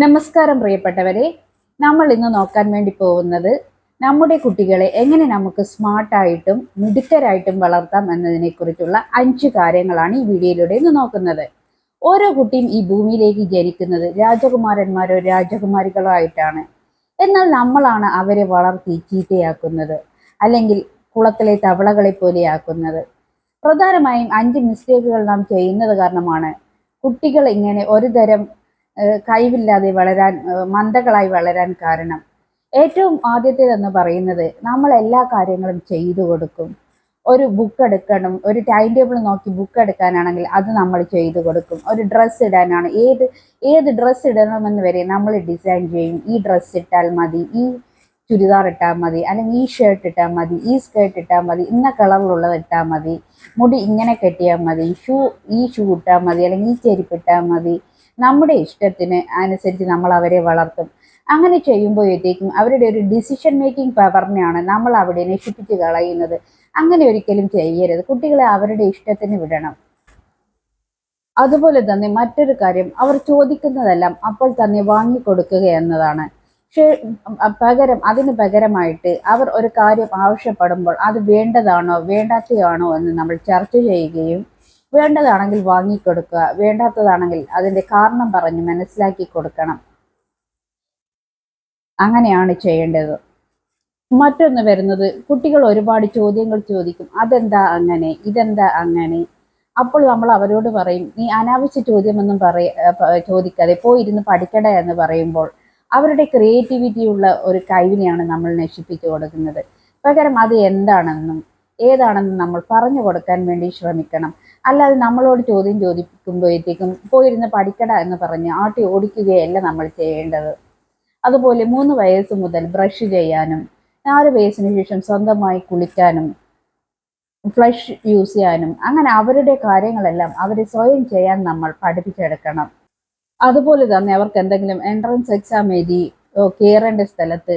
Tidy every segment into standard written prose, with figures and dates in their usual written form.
നമസ്കാരം പ്രിയപ്പെട്ടവരെ, നമ്മൾ ഇന്ന് നോക്കാൻ വേണ്ടി പോകുന്നത് നമ്മുടെ കുട്ടികളെ എങ്ങനെ നമുക്ക് സ്മാർട്ടായിട്ടും മിടുക്കരായിട്ടും വളർത്താം എന്നതിനെക്കുറിച്ചുള്ള 5 കാര്യങ്ങളാണ് ഈ വീഡിയോയിലൂടെ ഇന്ന് നോക്കുന്നത്. ഓരോ കുട്ടിയും ഈ ഭൂമിയിലേക്ക് ജനിക്കുന്നത് രാജകുമാരന്മാരോ രാജകുമാരികളോ ആയിട്ടാണ്. എന്നാൽ നമ്മളാണ് അവരെ വളർത്തി ചീത്തയാക്കുന്നത്, അല്ലെങ്കിൽ കുളത്തിലെ തവളകളെ പോലെയാക്കുന്നത്. പ്രധാനമായും 5 മിസ്റ്റേക്കുകൾ നാം ചെയ്യുന്നത് കാരണമാണ് കുട്ടികൾ ഇങ്ങനെ ഒരു തരം കഴിവില്ലാതെ വളരാൻ, മന്ദകളായി വളരാൻ കാരണം. ഏറ്റവും ആദ്യത്തേതെന്ന് പറയുന്നത്, നമ്മൾ എല്ലാ കാര്യങ്ങളും ചെയ്തു കൊടുക്കും. ഒരു ബുക്ക് എടുക്കണം, ഒരു ടൈം ടേബിൾ നോക്കി ബുക്ക് എടുക്കാനാണെങ്കിൽ അത് നമ്മൾ ചെയ്തു കൊടുക്കും. ഒരു ഡ്രസ്സ് ഇടാനാണ്, ഏത് ഡ്രസ്സ് ഇടണമെന്ന് വരെ നമ്മൾ ഡിസൈൻ ചെയ്യും. ഈ ഡ്രസ്സ് ഇട്ടാൽ മതി, ഈ ചുരിദാർ ഇട്ടാൽ മതി, അല്ലെങ്കിൽ ഈ ഷർട്ട് ഇട്ടാൽ മതി, ഈ സ്കേർട്ട് ഇട്ടാൽ മതി, ഇന്ന കളറിലുള്ളത് ഇട്ടാൽ മതി, മുടി ഇങ്ങനെ കെട്ടിയാൽ മതി, ഈ ഷൂ ഇട്ടാൽ മതി, അല്ലെങ്കിൽ ഈ ചെരുപ്പ് ഇട്ടാൽ മതി. നമ്മുടെ ഇഷ്ടത്തിന് അനുസരിച്ച് നമ്മൾ അവരെ വളർത്തും. അങ്ങനെ ചെയ്യുമ്പോഴത്തേക്കും അവരുടെ ഒരു ഡിസിഷൻ മേക്കിംഗ് പവറിനെയാണ് നമ്മൾ അവിടെ നശിപ്പിച്ച് കളയുന്നത്. അങ്ങനെ ഒരിക്കലും ചെയ്യരുത്. കുട്ടികളെ അവരുടെ ഇഷ്ടത്തിന് വിടണം. അതുപോലെ തന്നെ മറ്റൊരു കാര്യം, അവർ ചോദിക്കുന്നതെല്ലാം അപ്പോൾ തന്നെ വാങ്ങിക്കൊടുക്കുക എന്നതാണ്. പക്ഷേ അതിന് പകരമായിട്ട് അവർ ഒരു കാര്യം ആവശ്യപ്പെടുമ്പോൾ അത് വേണ്ടതാണോ വേണ്ടാത്തതാണോ എന്ന് നമ്മൾ ചർച്ച ചെയ്യുകയും, വേണ്ടതാണെങ്കിൽ വാങ്ങിക്കൊടുക്കുക, വേണ്ടാത്തതാണെങ്കിൽ അതിൻ്റെ കാരണം പറഞ്ഞ് മനസ്സിലാക്കി കൊടുക്കണം. അങ്ങനെയാണ് ചെയ്യേണ്ടത്. മറ്റൊന്ന് വരുന്നത്, കുട്ടികൾ ഒരുപാട് ചോദ്യങ്ങൾ ചോദിക്കും. അതെന്താ അങ്ങനെ, ഇതെന്താ അങ്ങനെ. അപ്പോൾ നമ്മൾ അവരോട് പറയും, നീ അനാവശ്യ ചോദ്യമൊന്നും ചോദിക്കാതെ പോയിരുന്ന് പഠിക്കട എന്ന് പറയുമ്പോൾ അവരുടെ ക്രിയേറ്റിവിറ്റിയുള്ള ഒരു കഴിവിനെയാണ് നമ്മൾ നശിപ്പിച്ചു കൊടുക്കുന്നത്. പകരം അത് എന്താണെന്നും ഏതാണെന്നും നമ്മൾ പറഞ്ഞു കൊടുക്കാൻ വേണ്ടി ശ്രമിക്കണം. അല്ലാതെ നമ്മളോട് ചോദ്യം ചോദിക്കുമ്പോഴത്തേക്കും പോയിരുന്ന് പഠിക്കട എന്ന് പറഞ്ഞ് ആട്ടി ഓടിക്കുകയല്ല നമ്മൾ ചെയ്യേണ്ടത്. അതുപോലെ 3 വയസ്സ് മുതൽ ബ്രഷ് ചെയ്യാനും, 4 വയസ്സിന് ശേഷം സ്വന്തമായി കുളിക്കാനും, ഫ്ലഷ് യൂസ് ചെയ്യാനും, അങ്ങനെ അവരുടെ കാര്യങ്ങളെല്ലാം അവരെ സ്വയം ചെയ്യാൻ നമ്മൾ പഠിപ്പിച്ചെടുക്കണം. അതുപോലെ തന്നെ അവർക്ക് എന്തെങ്കിലും എൻട്രൻസ് എക്സാം എഴുതി കയറേണ്ട സ്ഥലത്ത്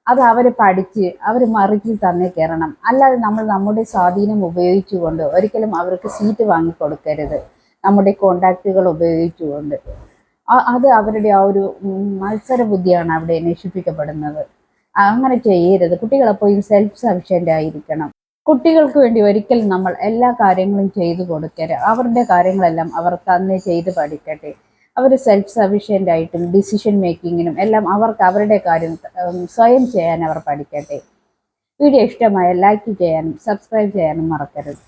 അത് അവർ പഠിച്ച് അവർ മറിക്കിൽ തന്നെ കയറണം. അല്ലാതെ നമ്മൾ നമ്മുടെ സ്വാധീനം ഉപയോഗിച്ചുകൊണ്ട് ഒരിക്കലും അവർക്ക് സീറ്റ് വാങ്ങിക്കൊടുക്കരുത്. നമ്മുടെ കോണ്ടാക്റ്റുകൾ ഉപയോഗിച്ചുകൊണ്ട് അത് അവരുടെ ആ ഒരു മത്സര ബുദ്ധിയാണ് അവിടെ നശിപ്പിക്കപ്പെടുന്നത്. അങ്ങനെ ചെയ്യരുത്. കുട്ടികൾ എപ്പോഴും സെൽഫ് സഫിഷ്യൻ്റ് ആയിരിക്കണം. കുട്ടികൾക്ക് വേണ്ടി ഒരിക്കലും നമ്മൾ എല്ലാ കാര്യങ്ങളും ചെയ്തു കൊടുക്കരുത്. അവരുടെ കാര്യങ്ങളെല്ലാം അവർ തന്നെ ചെയ്ത് പഠിക്കട്ടെ. അവർ സെൽഫ് സഫിഷ്യൻ്റ് ആയിട്ടും ഡിസിഷൻ മേക്കിങ്ങിനും എല്ലാം അവർക്ക് അവരുടെ കാര്യം സ്വയം ചെയ്യാൻ അവർ പഠിക്കട്ടെ. വീഡിയോ ഇഷ്ടമായ ലൈക്ക് ചെയ്യാനും സബ്സ്ക്രൈബ് ചെയ്യാനും മറക്കരുത്.